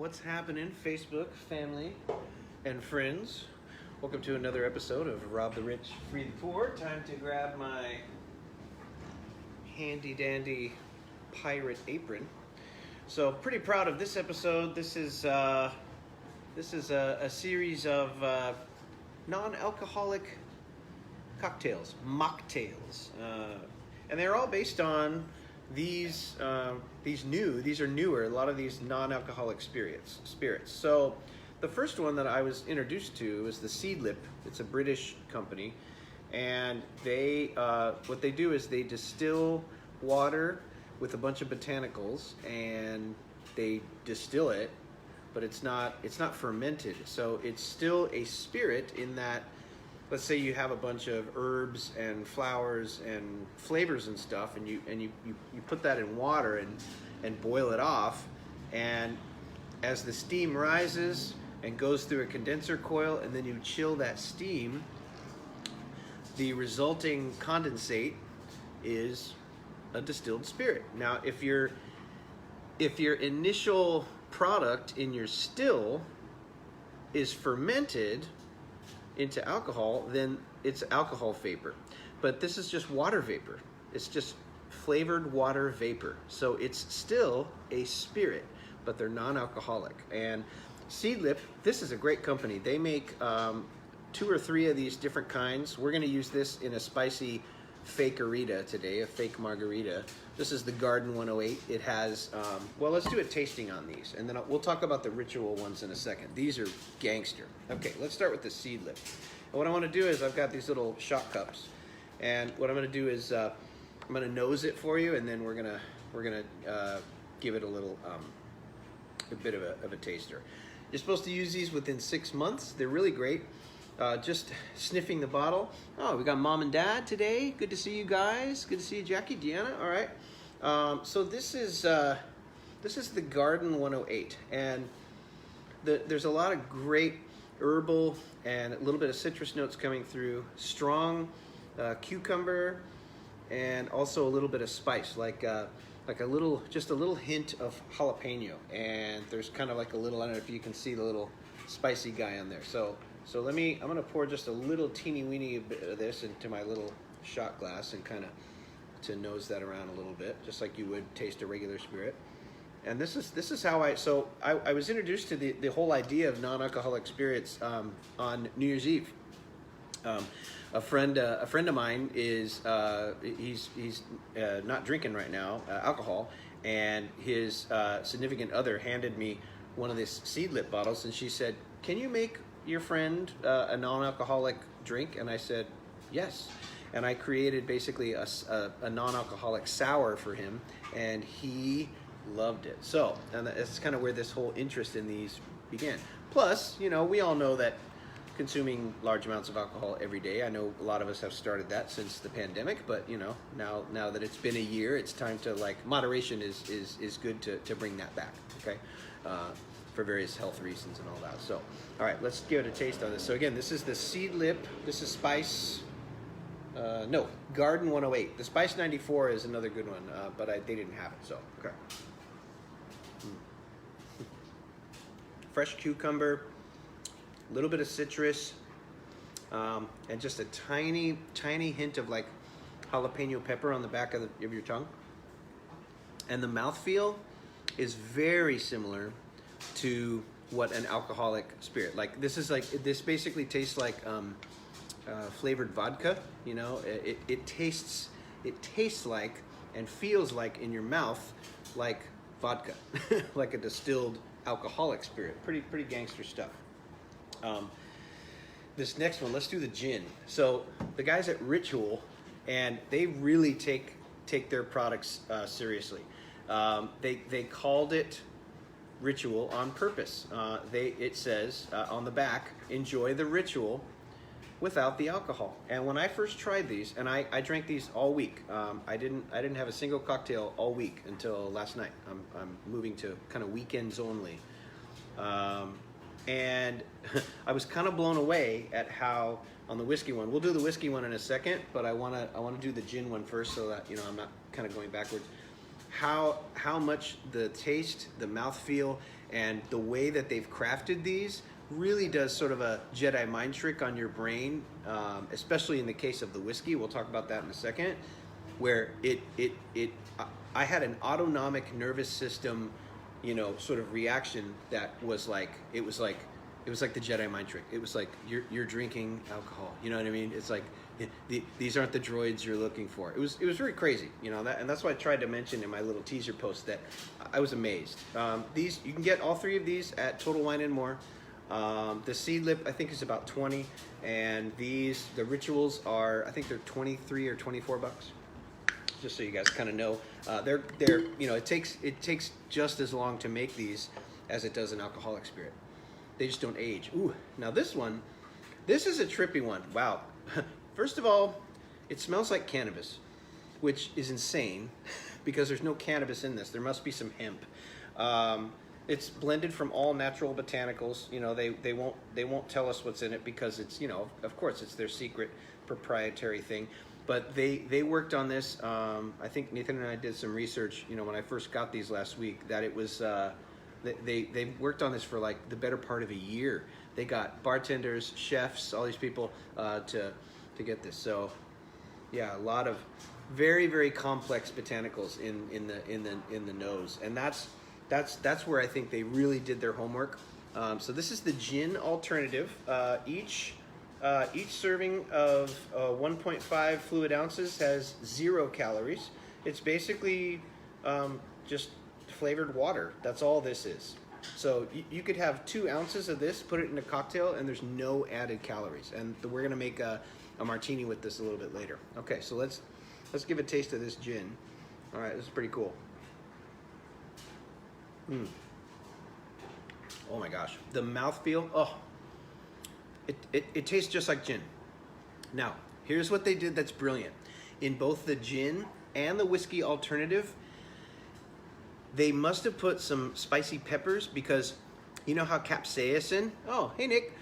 What's happening, Facebook family and friends? Welcome to another episode of Rob the Rich, Free the Poor. Time to grab my handy dandy pirate apron. So pretty proud of this episode. This is a series of non-alcoholic cocktails, mocktails, and they're all based on these are newer. A lot of these non-alcoholic spirits. So the first one that I was introduced to was the Seedlip. It's a British company, and they what they do is they distill water with a bunch of botanicals, and they distill it, but it's not fermented. So it's still a spirit in that. Let's say you have a bunch of herbs and flowers and flavors and stuff, and you put that in water and boil it off, and as the steam rises and goes through a condenser coil, and then you chill that steam, the resulting condensate is a distilled spirit. Now, if your initial product in your still is fermented into alcohol, then it's alcohol vapor. But this is just water vapor. It's just flavored water vapor. So it's still a spirit, but they're non-alcoholic. And Seedlip, this is a great company. They make 2 or 3 of these different kinds. We're going to use this in a spicy fakerita today, a fake margarita. This is the Garden 108. It has, well, let's do a tasting on these, and then we'll talk about the ritual ones in a second. These are gangster. Okay, let's start with the Seedlip. And what I want to do is I've got these little shot cups, and what I'm going to do is I'm going to nose it for you, and then we're gonna give it a little a bit of a taster. You're supposed to use these within 6 months. They're really great. Just sniffing the bottle. Oh, we got mom and dad today. Good to see you guys. Good to see you, Jackie, Deanna. All right. So this is the Garden 108, and there's a lot of great herbal and a little bit of citrus notes coming through. Strong cucumber, and also a little bit of spice, like a little hint of jalapeno. And there's kind of like a little, I don't know if you can see the little spicy guy on there. So I'm going to pour just a little teeny weeny bit of this into my little shot glass and kind of to nose that around a little bit, just like you would taste a regular spirit. And this is how I was introduced to the whole idea of non-alcoholic spirits on New Year's Eve. A friend of mine is he's not drinking right now, alcohol, and his significant other handed me one of these Seedlip bottles, and she said, "Can you make your friend a non-alcoholic drink?" And I said yes, and I created basically a non-alcoholic sour for him, and he loved it. So, and that's kind of where this whole interest in these began. Plus, we all know that consuming large amounts of alcohol every day, I know a lot of us have started that since the pandemic, but now that it's been a year, it's time to, like, moderation is good to bring that back, okay? For various health reasons and all that. So, all right, let's give it a taste on this. So again, this is the Seedlip. This is Spice, Garden 108. The Spice 94 is another good one, but they didn't have it, so, okay. Fresh cucumber, a little bit of citrus, and just a tiny, tiny hint of like jalapeno pepper on the back of your tongue. And the mouthfeel is very similar to what an alcoholic spirit, like this basically tastes like flavored vodka. It tastes like and feels like in your mouth like vodka, like a distilled alcoholic spirit. Pretty gangster stuff. This next one, let's do the gin. So the guys at Ritual, and they really take their products seriously. They called it Ritual on purpose. It says on the back, "Enjoy the ritual without the alcohol." And when I first tried these, and I drank these all week. I didn't have a single cocktail all week until last night. I'm moving to kind of weekends only. And I was kind of blown away at how, on the whiskey one, we'll do the whiskey one in a second, but I want to do the gin one first, so that I'm not kind of going backwards. How much the taste, the mouthfeel, And the way that they've crafted these really does sort of a Jedi mind trick on your brain, especially in the case of the whiskey. We'll talk about that in a second, where I had an autonomic nervous system, you know, sort of reaction that was like, it was like the Jedi mind trick. It was like, you're drinking alcohol. You know what I mean? It's like, these aren't the droids you're looking for. It was very crazy, you know, and that's why I tried to mention in my little teaser post that I was amazed. These, you can get all three of these at Total Wine and More. The Seed Lip, I think, is about 20, and these, the Rituals, are, I think they're 23 or 24 bucks. Just so you guys kind of know, they're you know, it takes just as long to make these as it does an alcoholic spirit. They just don't age. Ooh, now this one, this is a trippy one. Wow. First of all, it smells like cannabis, which is insane because there's no cannabis in this. There must be some hemp. It's blended from all natural botanicals. You know, they won't tell us what's in it because it's, you know, of course it's their secret proprietary thing. But they worked on this. I think Nathan and I did some research, you know, when I first got these last week, that it was they worked on this for like the better part of a year. They got bartenders, chefs, all these people to get this. So yeah, a lot of very, very complex botanicals in the nose, and that's where I think they really did their homework. So this is the gin alternative. Each serving of 1.5 fluid ounces has 0 calories. It's basically just flavored water. That's all this is. So you could have 2 ounces of this, put it in a cocktail, and there's no added calories. And we're gonna make a martini with this a little bit later. Okay, so let's give a taste of this gin. All right, this is pretty cool. Oh my gosh, the mouthfeel. Oh, it tastes just like gin. Now, here's what they did that's brilliant. In both the gin and the whiskey alternative, they must have put some spicy peppers, because you know how capsaicin, oh, hey Nick,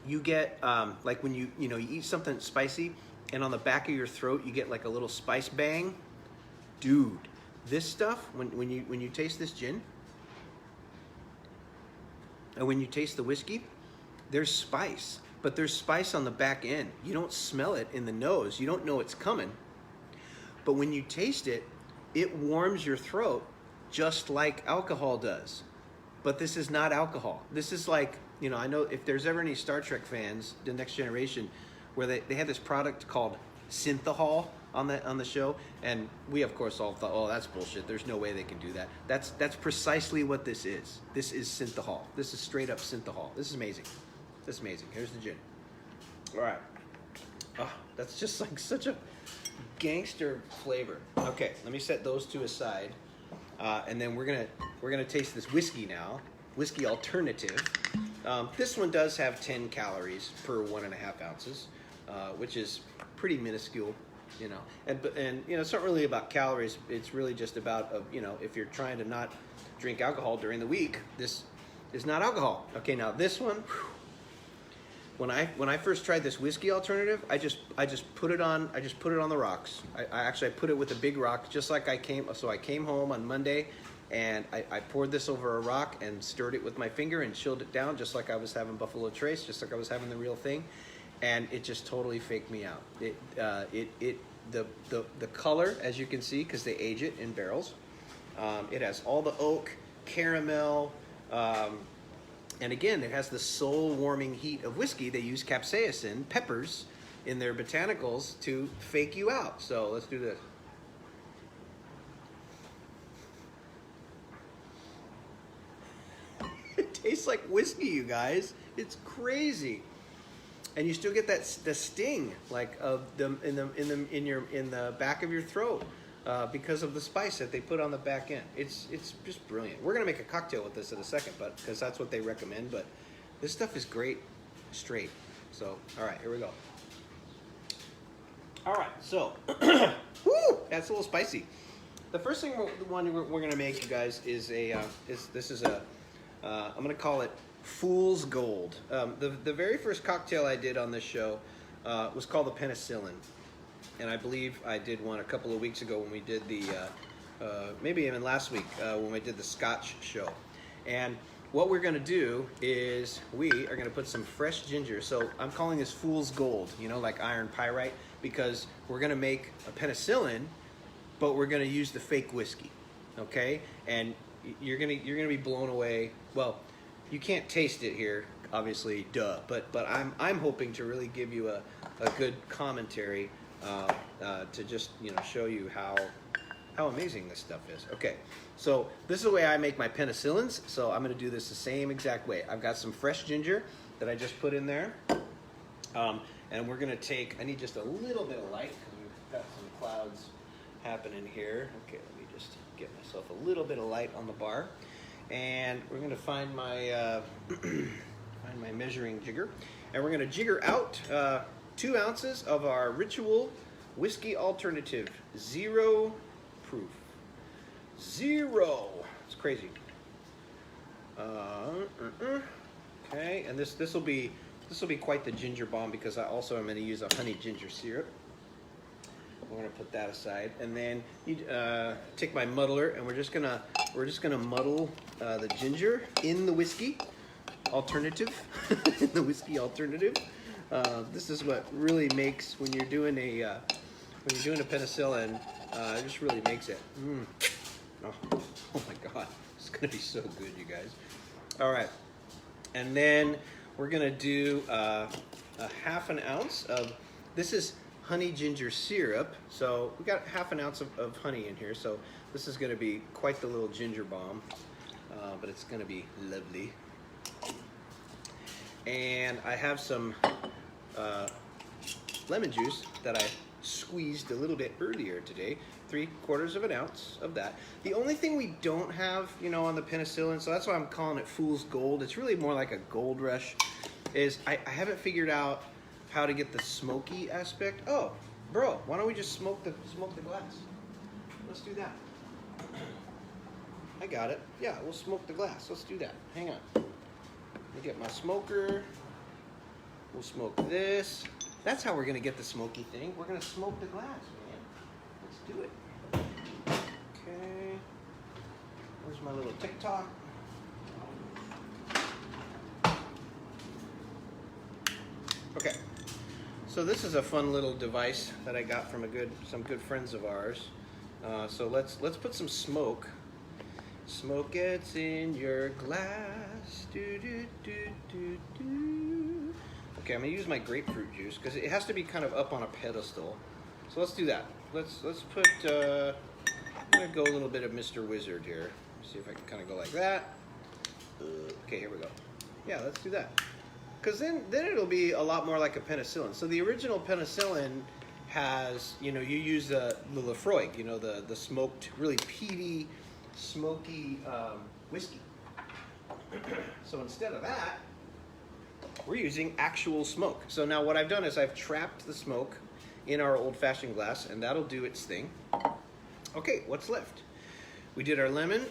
you get, like when you eat something spicy and on the back of your throat you get like a little spice bang. Dude, this stuff, when you taste this gin, and when you taste the whiskey, there's spice, but there's spice on the back end. You don't smell it in the nose. You don't know it's coming. But when you taste it, it warms your throat just like alcohol does. But this is not alcohol. This is like, you know, I know if there's ever any Star Trek fans, The Next Generation, where they had this product called Synthehol on the show, and we of course all thought, oh, that's bullshit. There's no way they can do that. That's precisely what this is. This is Synthehol. This is straight up Synthehol. This is amazing. This is amazing. Here's the gin. All right. Oh, that's just like such a gangster flavor. Okay, let me set those two aside, and then we're gonna taste this whiskey now. Whiskey alternative. This one does have 10 calories per 1.5 ounces, which is pretty minuscule, you know. And you know, it's not really about calories. It's really just about, you know, if you're trying to not drink alcohol during the week, this is not alcohol. Okay, now this one. Whew, when I first tried this whiskey alternative, I just put it on the rocks. I put it with a big rock, just like I came home on Monday, and I poured this over a rock and stirred it with my finger and chilled it down, just like I was having Buffalo Trace, just like I was having the real thing, and it just totally faked me out. The color, as you can see, because they age it in barrels, it has all the oak, caramel. And again, it has the soul-warming heat of whiskey. They use capsaicin, peppers, in their botanicals to fake you out. So let's do this. It tastes like whiskey, you guys. It's crazy, and you still get the sting, like of in the back of your throat. Because of the spice that they put on the back end. It's just brilliant. We're gonna make a cocktail with this in a second, but because that's what they recommend. But this stuff is great straight. So all right, here we go. All right, so woo, that's a little spicy. The first thing we're gonna make, you guys, is I'm gonna call it Fool's Gold. The very first cocktail I did on this show was called the Penicillin. And I believe I did one a couple of weeks ago when we did the, maybe even last week when we did the Scotch show. And what we're gonna do is we are gonna put some fresh ginger. So I'm calling this fool's gold, you know, like iron pyrite, because we're gonna make a penicillin, but we're gonna use the fake whiskey, okay? And you're gonna be blown away. Well, you can't taste it here, obviously, duh. But I'm hoping to really give you a good commentary to just, you know, show you how amazing this stuff is. Okay, so this is the way I make my penicillins. So I'm going to do this the same exact way. I've got some fresh ginger that I just put in there, and we're going to take. I need just a little bit of light because we've got some clouds happening here. Okay, let me just get myself a little bit of light on the bar, and we're going to find my find my measuring jigger, and we're going to jigger out 2 ounces of our Ritual Whiskey Alternative 0 proof. 0. It's crazy. Okay, and this will be quite the ginger bomb, because I also am going to use a honey ginger syrup. We're going to put that aside, and then you take my muddler, and we're just gonna muddle the ginger in the whiskey alternative. In the whiskey alternative. This is what really makes, when you're doing a penicillin, it just really makes it. Oh my God, it's gonna be so good, you guys. All right, and then we're gonna do a ½ ounce of, this is honey ginger syrup. So we got ½ ounce of honey in here. So this is gonna be quite the little ginger bomb, but it's gonna be lovely. And I have some lemon juice that I squeezed a little bit earlier today, 3/4 of an ounce of that. The only thing we don't have, you know, on the penicillin, so that's why I'm calling it fool's gold, it's really more like a gold rush, is I haven't figured out how to get the smoky aspect. Oh, bro, why don't we just smoke the glass? Let's do that. I got it. Yeah, we'll smoke the glass. Let's do that. Hang on. Let me get my smoker. We'll smoke this. That's how we're gonna get the smoky thing. We're gonna smoke the glass, man. Let's do it. Okay. Where's my little TikTok? Okay. So this is a fun little device that I got from some good friends of ours. So let's put some smoke. Smoke gets in your glass. Do, do, do, do, do. Okay, I'm gonna use my grapefruit juice because it has to be kind of up on a pedestal. So let's do that. Let's put. I'm gonna go a little bit of Mr. Wizard here. See if I can kind of go like that. Okay, here we go. Yeah, let's do that. Because then it'll be a lot more like a penicillin. So the original penicillin has, you know, you use the Lefroy, you know, the smoked, really peaty, smoky whiskey. So instead of that, we're using actual smoke. So now what I've done is I've trapped the smoke in our old-fashioned glass, and that'll do its thing. Okay, what's left? We did our lemon,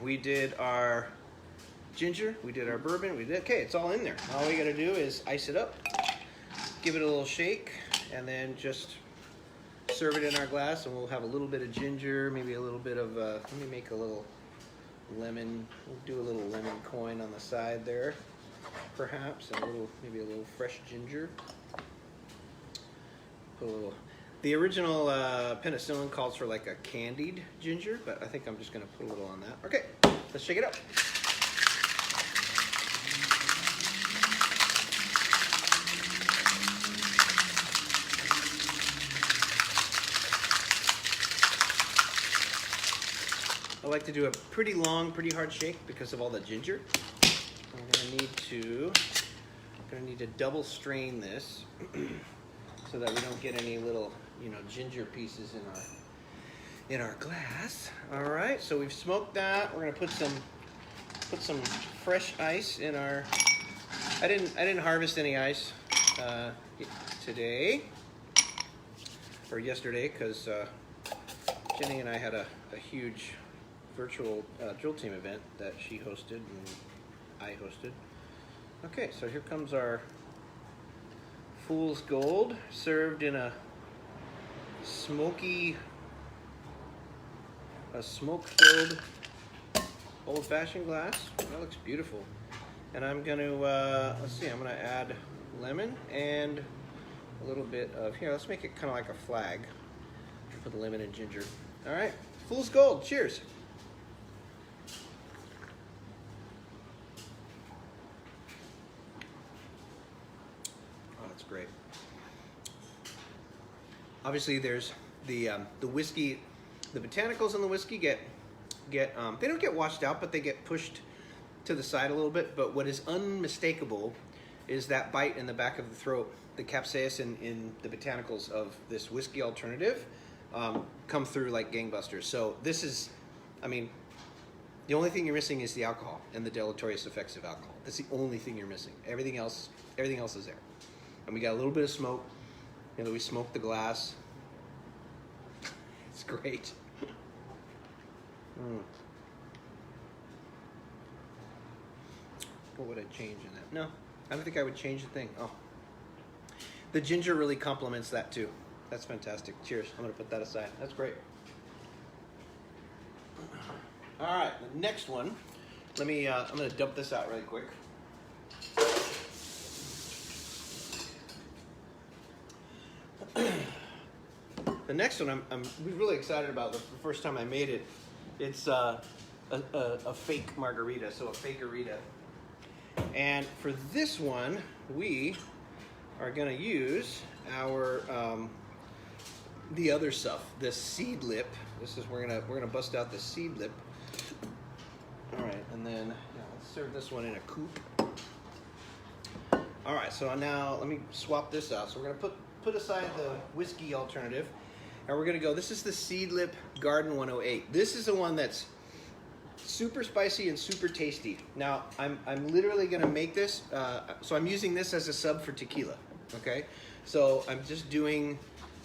we did our ginger, we did our bourbon, okay, it's all in there. All we gotta do is ice it up, give it a little shake, and then just serve it in our glass, and we'll have a little bit of ginger, maybe a little bit of, let me make a little lemon, we'll do a little lemon coin on the side there, perhaps, and maybe a little fresh ginger. Put a little, the original penicillin calls for like a candied ginger, but I think I'm just gonna put a little on that. Okay, let's shake it up. I like to do a pretty long, pretty hard shake because of all the ginger. I'm gonna need to double strain this so that we don't get any little, you know, ginger pieces in our glass. All right, so we've smoked that. We're gonna put some fresh ice in our. I didn't harvest any ice today or yesterday because Jenny and I had a huge virtual drill team event that she hosted and I hosted. Okay, so here comes our Fool's Gold, served in a smoke-filled old-fashioned glass. That looks beautiful. And I'm going to, let's see, I'm going to add lemon and a little bit of, here, let's make it kind of like a flag. Put the lemon and ginger. All right, fool's gold. Cheers. Oh, that's great. Obviously, there's the whiskey, the botanicals in the whiskey get they don't get washed out, but they get pushed to the side a little bit. But what is unmistakable is that bite in the back of the throat, the capsaicin in the botanicals of this whiskey alternative come through like gangbusters. So this is, I mean, the only thing you're missing is the alcohol and the deleterious effects of alcohol. That's the only thing you're missing. Everything else is there. And we got a little bit of smoke. You know, we smoked the glass. It's great. What would I change in that? No, I don't think I would change a thing. Oh, the ginger really complements that too. That's fantastic. Cheers. I'm gonna put that aside. That's great. All right, the next one. Let me. I'm gonna dump this out really quick. The next one I'm really excited about. The first time I made it, it's a fake margarita, so a fakerita. And for this one, we are going to use our the other stuff, the seed lip. This is we're gonna bust out the seed lip. All right, and then let's serve this one in a coupe. All right, so now let me swap this out. So we're gonna put aside the whiskey alternative. And we're gonna go, this is the Seedlip Garden 108. This is the one that's super spicy and super tasty. Now, I'm literally gonna make this, so I'm using this as a sub for tequila, okay? So I'm just doing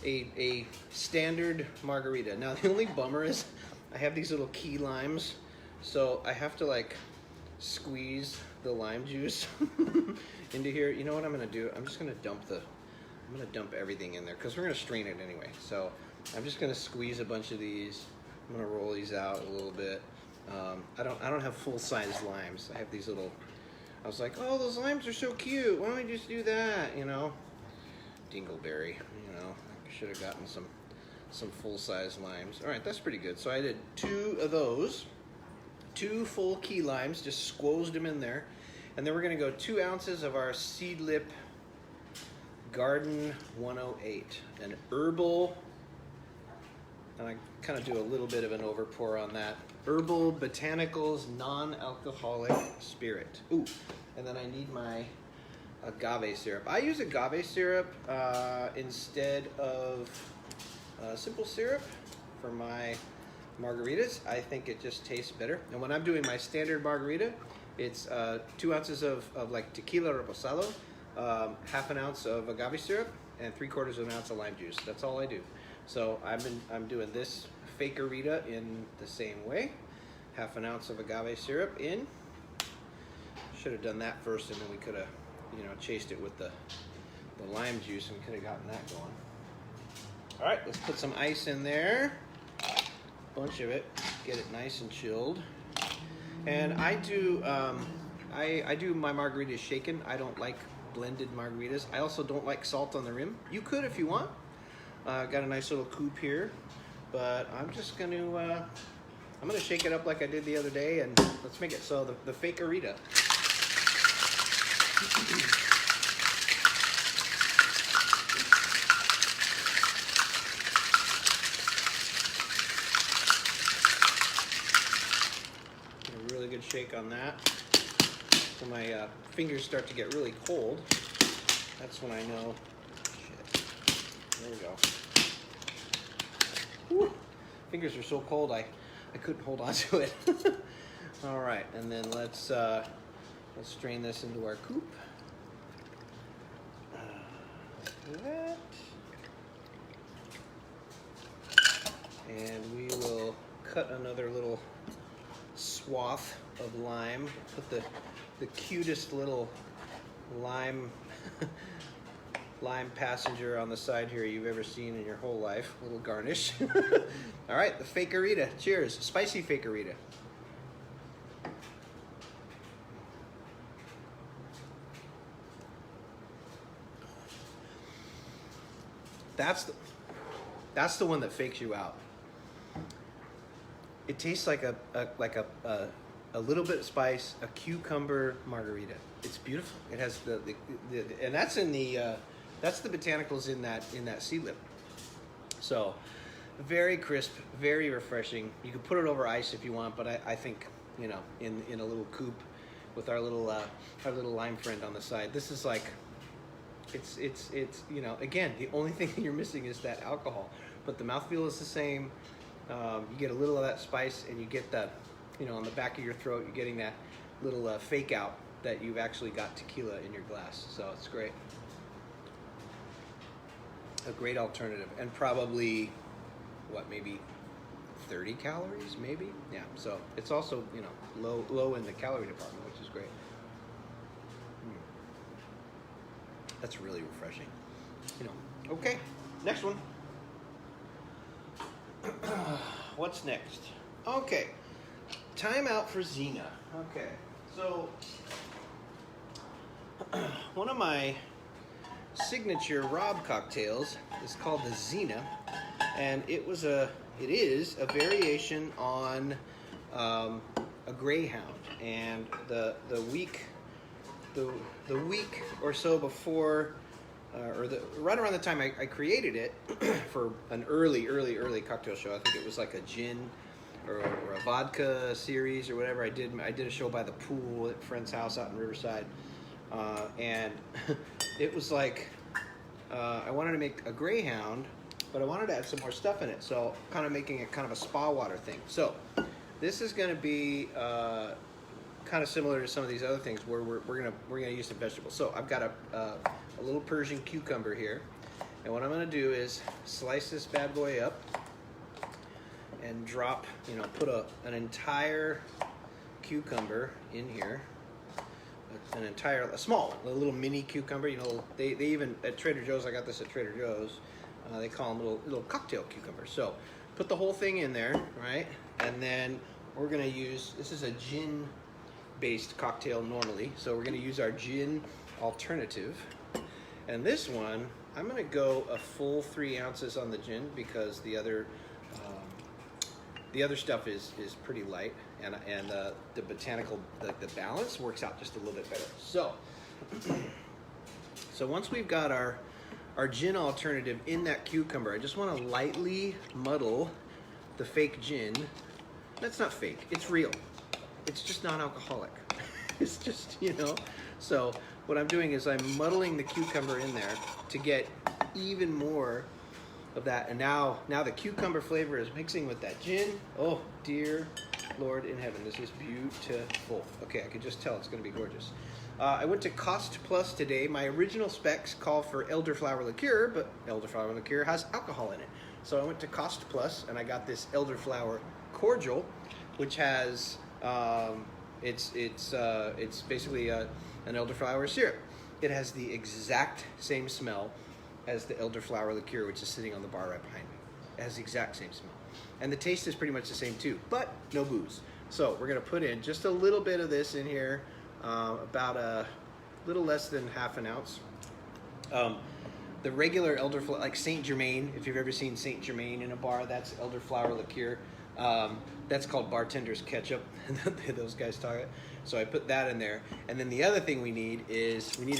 a standard margarita. Now, the only bummer is I have these little key limes, so I have to like squeeze the lime juice into here. You know what I'm gonna do? I'm just gonna dump everything in there because we're gonna strain it anyway. So I'm just gonna squeeze a bunch of these. I'm gonna roll these out a little bit. I don't have full-size limes. I have these little. I was like, oh, those limes are so cute. Why don't we just do that? You know, dingleberry. You know, I should have gotten some full-size limes. All right, that's pretty good. So I did 2 of those, 2 full key limes. Just squozed them in there, and then we're gonna go 2 ounces of our Seedlip Garden 108, an herbal, and I kind of do a little bit of an overpour on that. Herbal Botanicals non-alcoholic spirit. Ooh, and then I need my agave syrup. I use agave syrup instead of simple syrup for my margaritas. I think it just tastes better. And when I'm doing my standard margarita, it's 2 ounces of like tequila reposado, half an ounce of agave syrup, and 3/4 of an ounce of lime juice. That's all I do. So I'm doing this fakerita in the same way. Half an ounce of agave syrup in. Should have done that first, and then we could have, you know, chased it with the lime juice and could have gotten that going. All right, let's put some ice in there. Bunch of it. Get it nice and chilled. And I do I do my margaritas shaken. I don't like blended margaritas. I also don't like salt on the rim. You could if you want. Got a nice little coupe here, but I'm just gonna I'm gonna shake it up like I did the other day, and let's make it so the fakerita. A really good shake on that. So my fingers start to get really cold. That's when I know. Shit. There we go. Woo. Fingers are so cold I couldn't hold on to it. All right, and then let's strain this into our coupe. Do that. And we will cut another little swath of lime. Put the cutest little lime lime passenger on the side here you've ever seen in your whole life. A little garnish. All right, the fakerita. Cheers. Spicy fakerita. That's the one that fakes you out. It tastes like a little bit of spice, a cucumber margarita. It's beautiful. It has the and that's in the that's the botanicals in that seed lip. So very crisp, very refreshing. You can put it over ice if you want, but I think, you know, in a little coupe with our little lime friend on the side. This is like, it's you know, again, the only thing you're missing is that alcohol, but the mouthfeel is the same. You get a little of that spice, and you get that, you know, on the back of your throat, you're getting that little fake out that you've actually got tequila in your glass. So it's great. A great alternative, and probably, what, maybe 30 calories, maybe? Yeah, so it's also, you know, low in the calorie department, which is great. That's really refreshing. You know, okay, next one. What's next? Okay, time out for Xena. Okay, so one of my signature Rob cocktails is called the Xena, and it is a variation on a Greyhound. And the week or so before, right around the time I created it for an early cocktail show. I think it was like a gin or a vodka series or whatever. I did a show by the pool at a friend's house out in Riverside, and it was like I wanted to make a Greyhound, but I wanted to add some more stuff in it. So kind of making it kind of a spa water thing. So this is going to be kind of similar to some of these other things where we're gonna use some vegetables. So I've got a little Persian cucumber here, and what I'm gonna do is slice this bad boy up and drop, you know, put an entire cucumber in here, a little mini cucumber. You know, they even at Trader Joe's, I got this at Trader Joe's. They call them little cocktail cucumbers. So put the whole thing in there, right? And then we're gonna use, this is a gin based cocktail normally, so we're going to use our gin alternative. And this one, I'm going to go a full 3 ounces on the gin because the other stuff is pretty light, and the botanical, the balance works out just a little bit better. So once we've got our gin alternative in that cucumber, I just want to lightly muddle the fake gin. That's not fake, it's real. It's just non-alcoholic. It's just, you know. So what I'm doing is I'm muddling the cucumber in there to get even more of that. And now the cucumber flavor is mixing with that gin. Oh, dear Lord in heaven, this is beautiful. Okay, I can just tell it's going to be gorgeous. I went to Cost Plus today. My original specs call for elderflower liqueur, but elderflower liqueur has alcohol in it. So I went to Cost Plus and I got this elderflower cordial, which has it's basically an elderflower syrup. It has the exact same smell as the elderflower liqueur, which is sitting on the bar right behind me. It has the exact same smell, and the taste is pretty much the same too, but no booze. So we're gonna put in just a little bit of this in here, about a little less than half an ounce. The regular elderflower, like Saint Germain, if you've ever seen Saint Germain in a bar, that's elderflower liqueur. That's called bartender's ketchup. Those guys talk it. So I put that in there. And then the other thing we need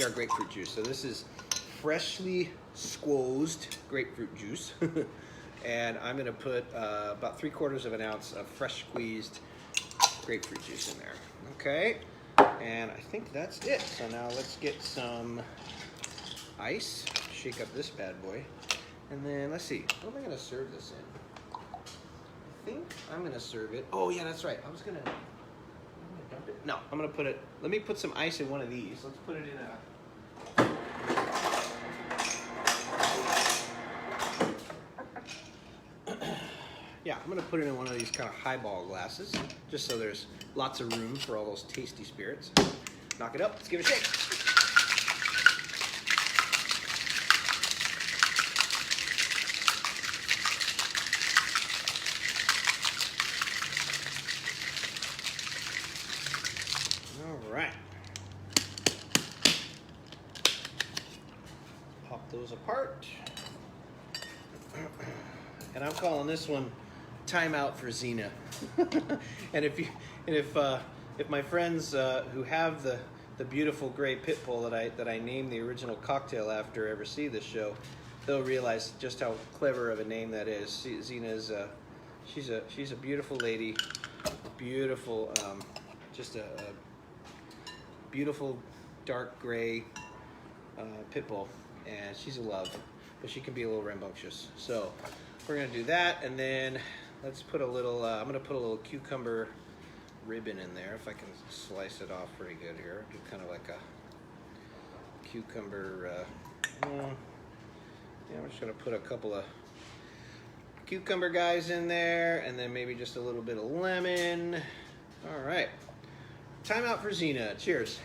our grapefruit juice. So this is freshly squozed grapefruit juice. And I'm going to put about 3/4 of an ounce of fresh squeezed grapefruit juice in there. Okay. And I think that's it. So now let's get some ice. Shake up this bad boy. And then let's see. What am I going to serve this in? I think I'm going to serve it. Oh, yeah, that's right. I'm going to dump it. No, I'm going to put it. Let me put some ice in one of these. Let's put it in a. Yeah, I'm going to put it in one of these kind of highball glasses, just so there's lots of room for all those tasty spirits. Knock it up. Let's give it a shake. Those apart. And I'm calling this one "Timeout for Xena." And if my friends who have the beautiful gray pit bull that I named the original cocktail after ever see this show, they'll realize just how clever of a name that is. Xena's she's a beautiful lady, beautiful, just a beautiful dark gray pit bull, and she's a love, but she can be a little rambunctious. So we're gonna do that, and then let's put a little. I'm gonna put a little cucumber ribbon in there if I can slice it off pretty good here. Do kind of like a cucumber. Yeah, I'm just gonna put a couple of cucumber guys in there, and then maybe just a little bit of lemon. All right, time out for Xena. Cheers.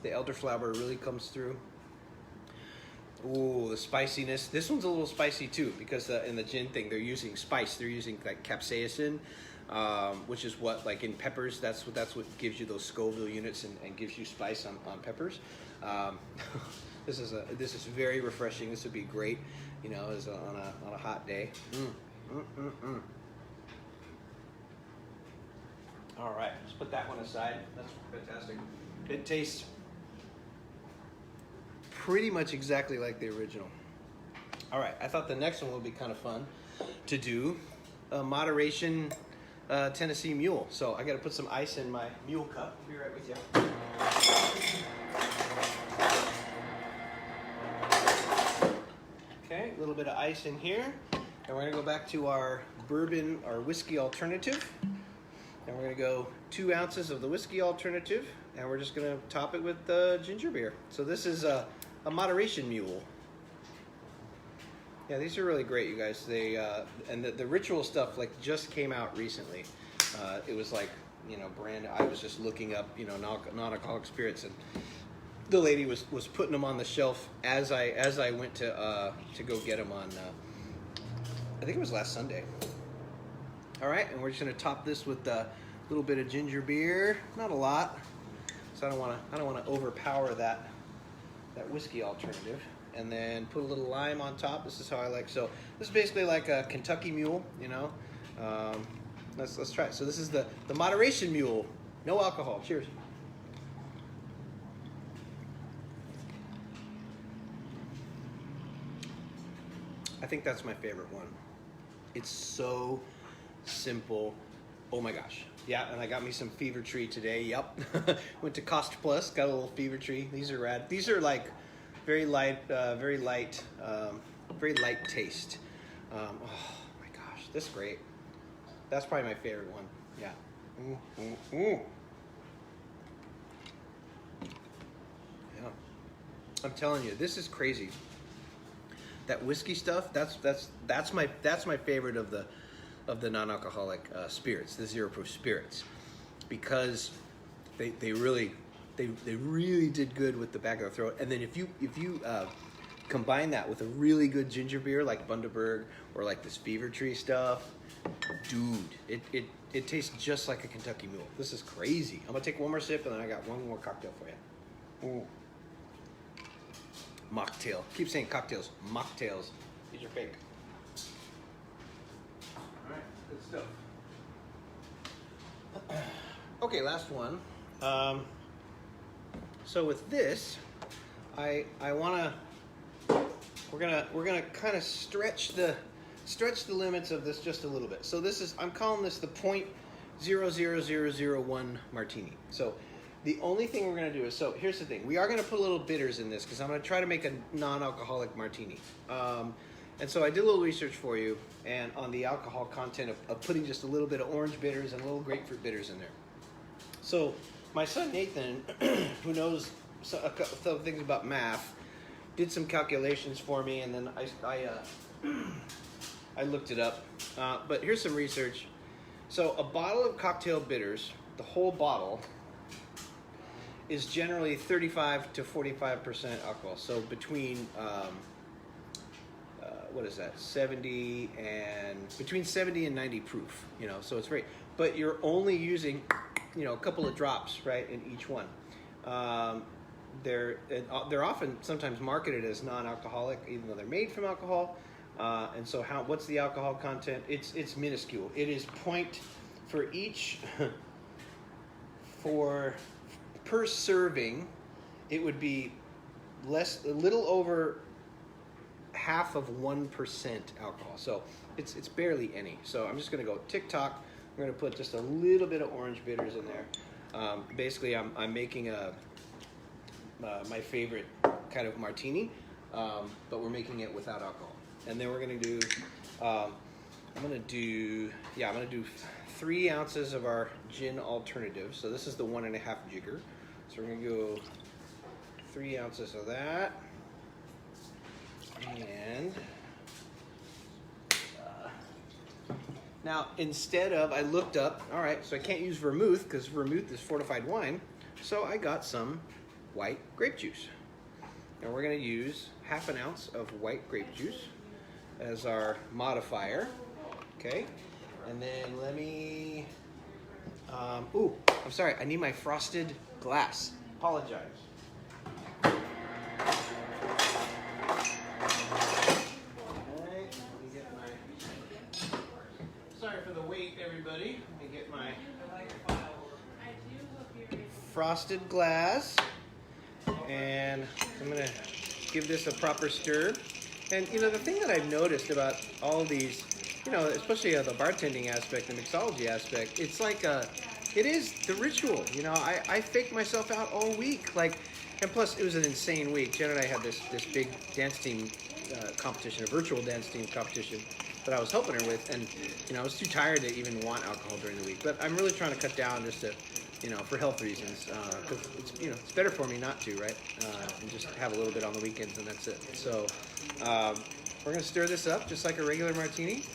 The elderflower really comes through. Ooh, the spiciness. This one's a little spicy too, because in the gin thing, they're using spice. They're using like capsaicin, which is what, like in peppers, that's what gives you those Scoville units and gives you spice on peppers. This is very refreshing. This would be great, you know, as on a hot day. All right, let's put that one aside. That's fantastic. It tastes pretty much exactly like the original. All right, I thought the next one would be kind of fun to do, a moderation Tennessee Mule. So I got to put some ice in my mule cup. I'll be right with you. Okay, a little bit of ice in here, and we're gonna go back to our bourbon, our whiskey alternative, and we're gonna go 2 ounces of the whiskey alternative, and we're just gonna top it with ginger beer. So this is a moderation mule. Yeah, these are really great, you guys. They and the ritual stuff like just came out recently. It was like, you know, I was just looking up, you know, non-alcoholic spirits, and the lady was putting them on the shelf as I went to go get them on. I think it was last Sunday. All right, and we're just gonna top this with a little bit of ginger beer, not a lot, so I don't want to overpower that whiskey alternative, and then put a little lime on top. This is how I like. So this is basically like a Kentucky Mule, you know. Let's try it. So this is the moderation mule, no alcohol. Cheers. I think that's my favorite one. It's so simple. Oh my gosh. Yeah, and I got me some Fever Tree today. Yep. Went to Cost Plus, got a little Fever Tree. These are rad. These are like very light taste. Oh my gosh, this is great. That's probably my favorite one. Yeah. Yeah. I'm telling you, this is crazy. That whiskey stuff, that's my favorite of the non-alcoholic spirits, the zero proof spirits, because they really did good with the back of the throat. And then if you combine that with a really good ginger beer like Bundaberg or like this Fever Tree stuff, dude, it tastes just like a Kentucky Mule. This is crazy. I'm gonna take one more sip, and then I got one more cocktail for you. Ooh. Mocktail. Keep saying cocktails. Mocktails. These are fake. All right, good stuff. Okay, last one. So with this, I wanna. We're gonna kind of stretch the limits of this just a little bit. So this is, I'm calling this the .00001 martini. So the only thing we're gonna do is, so here's the thing, we are gonna put a little bitters in this because I'm gonna try to make a non-alcoholic martini. And so I did a little research for you and on the alcohol content of putting just a little bit of orange bitters and a little grapefruit bitters in there. So my son Nathan, who knows a couple of things about math, did some calculations for me, and then I looked it up. But here's some research. So a bottle of cocktail bitters, the whole bottle, is generally 35 to 45% alcohol. So between what is that? Between 70 and 90 proof. You know, so it's great. But you're only using, you know, a couple of drops, right, in each one. They're often sometimes marketed as non-alcoholic, even though they're made from alcohol. And so, what's the alcohol content? It's minuscule. It is point for each per serving. It would be a little over half of 1% alcohol. So it's barely any. So I'm just going to go tick-tock. I'm going to put just a little bit of orange bitters in there. Basically, I'm making my favorite kind of martini, but we're making it without alcohol. And then we're going to do, I'm going to do 3 ounces of our gin alternative. So this is the 1.5 jigger. So we're going to go 3 ounces of that. And now instead of, I looked up, all right, so I can't use vermouth because vermouth is fortified wine. So I got some white grape juice. And we're going to use 1/2 ounce of white grape juice as our modifier. Okay. And then let me, I'm sorry, I need my frosted glass. Apologize. Sorry for the wait, everybody. Let me get my frosted glass. And I'm going to give this a proper stir. And, you know, the thing that I've noticed about all these, you know, especially the bartending aspect, the mixology aspect, it's like it is the ritual. You know, I faked myself out all week. Like, and plus, it was an insane week. Jen and I had this big dance team competition, a virtual dance team competition that I was helping her with. And, you know, I was too tired to even want alcohol during the week. But I'm really trying to cut down just to, you know, for health reasons, because it's, you know, it's better for me not to, right? And just have a little bit on the weekends, and that's it. So we're gonna stir this up just like a regular martini,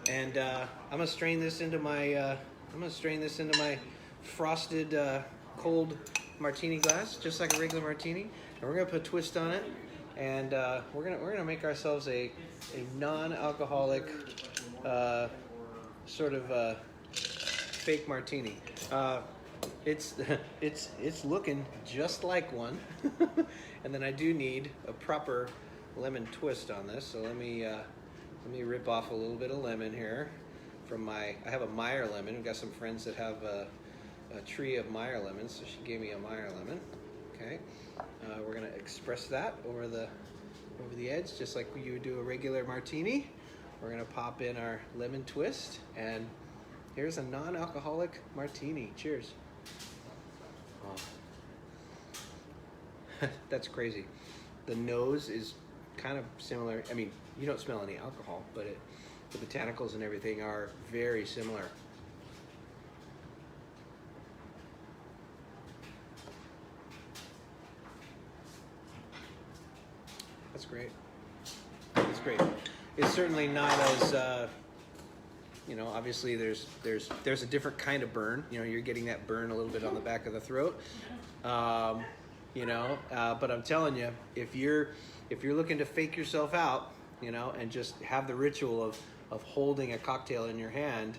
and I'm gonna strain this into my frosted cold martini glass, just like a regular martini. And we're gonna put a twist on it, and we're gonna make ourselves a non-alcoholic sort of fake martini. It's looking just like one. And then I do need a proper lemon twist on this. So let me rip off a little bit of lemon here from I have a Meyer lemon. We've got some friends that have a tree of Meyer lemons, so she gave me a Meyer lemon. Okay, we're gonna express that over the edge, just like you would do a regular martini. We're gonna pop in our lemon twist, and here's a non-alcoholic martini. Cheers. Oh. That's crazy. The nose is kind of similar. I mean, you don't smell any alcohol, but the botanicals and everything are very similar. That's great. That's great. It's certainly not as you know, obviously there's a different kind of burn. You know, you're getting that burn a little bit on the back of the throat. You know, but I'm telling you, if you're looking to fake yourself out, you know, and just have the ritual of holding a cocktail in your hand,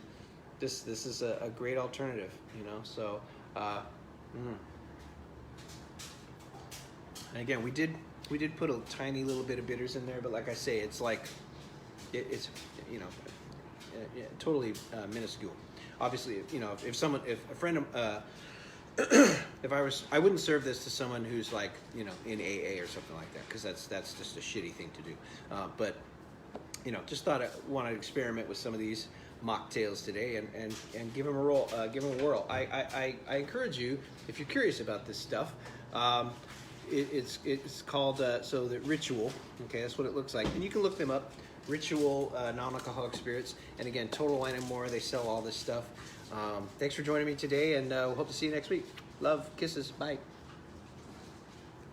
this is a great alternative. You know, so and again, we did put a tiny little bit of bitters in there, but like I say, it's like it's you know. Totally minuscule. Obviously, you know, if a friend of, I wouldn't serve this to someone who's like, you know, in AA or something like that, because that's just a shitty thing to do. But, you know, just thought I wanted to experiment with some of these mocktails today and give them a roll, give them a whirl. I encourage you, if you're curious about this stuff, it's called so the Ritual. Okay, that's what it looks like, and you can look them up. Ritual non-alcoholic spirits, and again, Total Wine & More. They sell all this stuff. Thanks for joining me today, and we'll hope to see you next week. Love, kisses, bye.